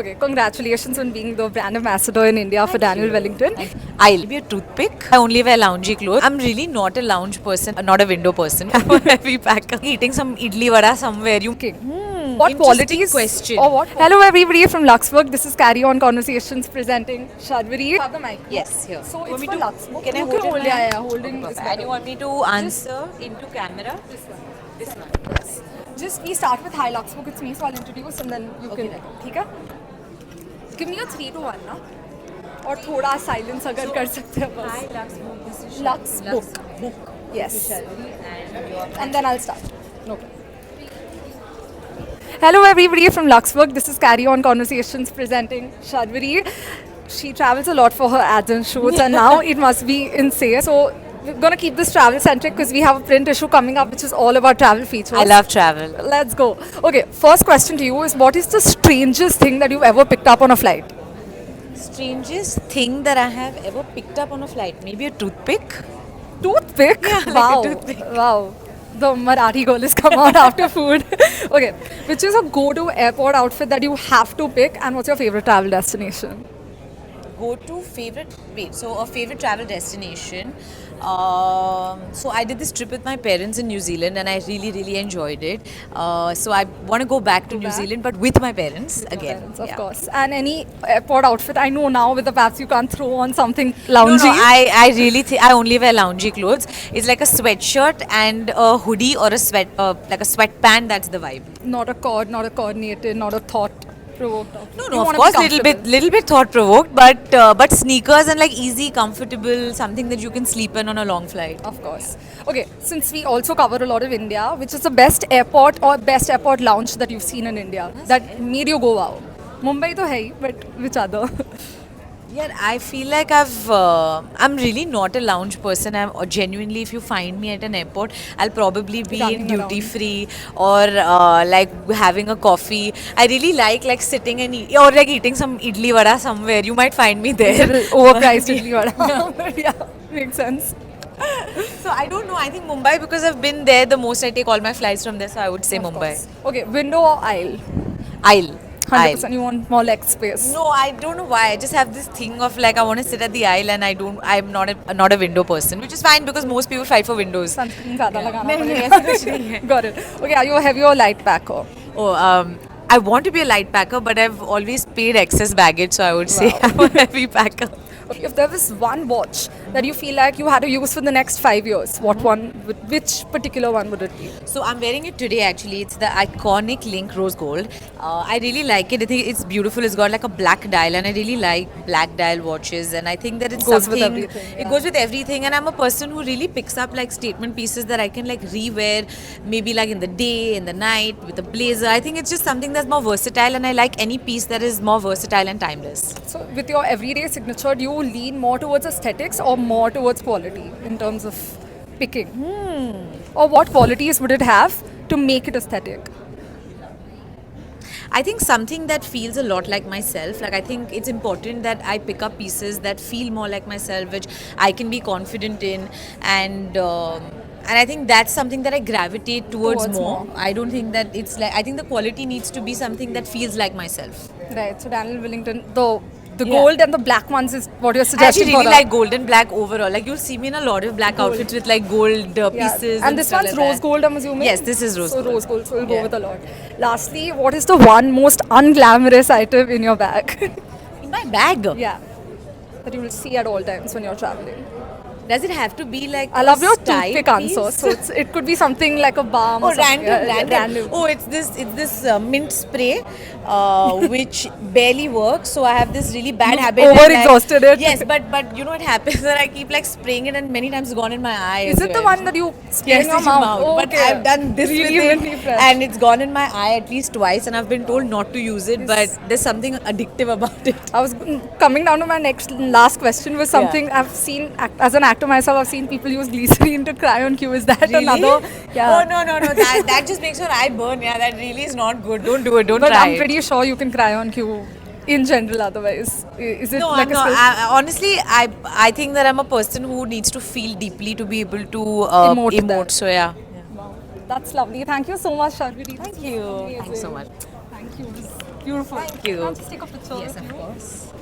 Okay, congratulations on being the brand ambassador in India for Daniel Wellington. I'll be a toothpick. I only wear loungy clothes. I'm really not a lounge person, not a window person. I'm a heavy packer. Eating some idli vada somewhere. You Okay. What Interesting qualities question. or what? Hello everybody from Luxembourg. This is Carry On Conversations presenting Shadvari. Have the mic. Yes, here. So Want it's me for to- Luxembourg. Can I You hold it? Yeah, holding is And better. you want me to answer into camera? This one. Just we start with Hi Luxembourg. It's me, so I'll introduce and then you Okay, can. ठीक है? Give me a 3 to 1 ना. और थोड़ा silence अगर कर सकते हैं बस. This is Lux book. book. Yes. And your And then I'll start. Okay. Hello everybody from Luxembourg. This is Carry On Conversations presenting Shadvari. She travels a lot for her ads and shoots and now it must be insane. So we're going to keep this travel centric because we have a print issue coming up which is all about travel features. I love travel. Let's go. Okay, first question to you is what is the strangest thing that you've ever picked up on a flight? Strangest thing that I have ever picked up on a flight? Maybe a toothpick. Toothpick? Yeah, like a Wow. toothpick. Wow. The Marathi girl has come out after food. Okay. Which is a go-to airport outfit that you have to pick and what's your favorite travel destination? Go to favorite, wait, so a favorite travel destination. So I did this trip with my parents in New Zealand and I really enjoyed it. So I want to go back to New back? Zealand but with my parents again. Parents, of Yeah. course. And any airport outfit, I know now with the paps you can't throw on something No, loungy. I really think I only wear loungy clothes. It's like a sweatshirt and a hoodie or a like a sweatpant. That's the vibe. Not a coordinated, not a thought-provoked outfit. No, You no, of wanna be course, comfortable. little bit thought provoked, but sneakers and like easy, comfortable, something that you can sleep in on a long flight. Of course. Okay, since we also cover a lot of India, which is the best airport or best airport lounge that you've seen in India that made you go wow? Mumbai to hai, but which other? Yeah, I feel like I'm really not a lounge person. I'm genuinely, if you find me at an airport, I'll probably be in Running duty around. free or like having a coffee. I really like sitting and eat, or like eating some idli vada somewhere. You might find me there. Overpriced idli vada. Yeah, makes sense. So I don't know. I think Mumbai because I've been there the most. I take all my flights from there, so I would say Of Mumbai. course. Okay, window or aisle? Aisle. 100% you want more leg space. No, I don't know why. I just have this thing of like I want to sit at the aisle, and I'm not a window person, which is fine because most people fight for windows. Sunscreen ज़्यादा लगाना नहीं, पड़ेगा. ऐसा कुछ नहीं है. Got it. Okay, are you a heavy or light packer? Oh, I want to be a light packer, but I've always paid excess baggage, so I would say I'm a heavy packer. Okay, if there was one watch that you feel like you had to use for the next 5 years, which particular one would it be? So I'm wearing it today actually. It's the iconic Link Rose Gold. I really like it. I think it's beautiful. It's got like a black dial and I really like black dial watches and I think that it's Goes with something everything, it yeah. goes with everything and I'm a person who really picks up like statement pieces that I can like re-wear maybe like in the day, in the night with a blazer. I think it's just something that's more versatile and I like any piece that is more versatile and timeless. So, with your everyday signature, do you lean more towards aesthetics or more towards quality in terms of picking? Or what qualities would it have to make it aesthetic? I think something that feels a lot like myself. Like I think it's important that I pick up pieces that feel more like myself, which I can be confident in, and I think that's something that I gravitate towards more. I don't think that it's like I think the quality needs to be something that feels like myself. Right, so Daniel Wellington, the Yeah. gold and the black ones is what you're I suggesting actually really for like gold and black overall. Like you'll see me in a lot of black outfits with like gold Yeah. pieces. And this stuff one's like rose that. gold, I'm assuming? Yes, this is rose so gold. rose gold, so we'll go Yeah. with a lot. Lastly, what is the one most unglamorous item in your bag? In my bag. Yeah. That you will see at all times when you're traveling. Does it have to be like? I love a your style toothpick piece? answer. So it could be something like a balm or Oh, something. random. Oh, it's this mint spray, which barely works. So I have this really bad You habit. that, over-exhausted like, it. Yes, but you know what happens that I keep like spraying it, and many times it's gone in my eye. Is as it the well. one that you spray Yes, in your it's in mouth? Oh, But okay. I've done this really with really it, fresh. and it's gone in my eye at least twice, and I've been told not to use it. But there's something addictive about it. I was coming down to my last question was something I've seen as an actor myself. I've seen people use glycerine to cry on cue. Is that Really? another? Yeah. Oh no. That just makes your eye burn. Yeah, that really is not good. Don't do it. Don't But try I'm it. pretty sure you can cry on cue in general is it No, like I'm a not. skill? Honestly, I think that I'm a person who needs to feel deeply to be able to Emote that. So yeah. Wow, that's lovely. Thank you so much, Sharviri. Thank you. Thanks so much. Thank you. It was Beautiful. Thank you. Can I just take a picture Yes, with of you? course.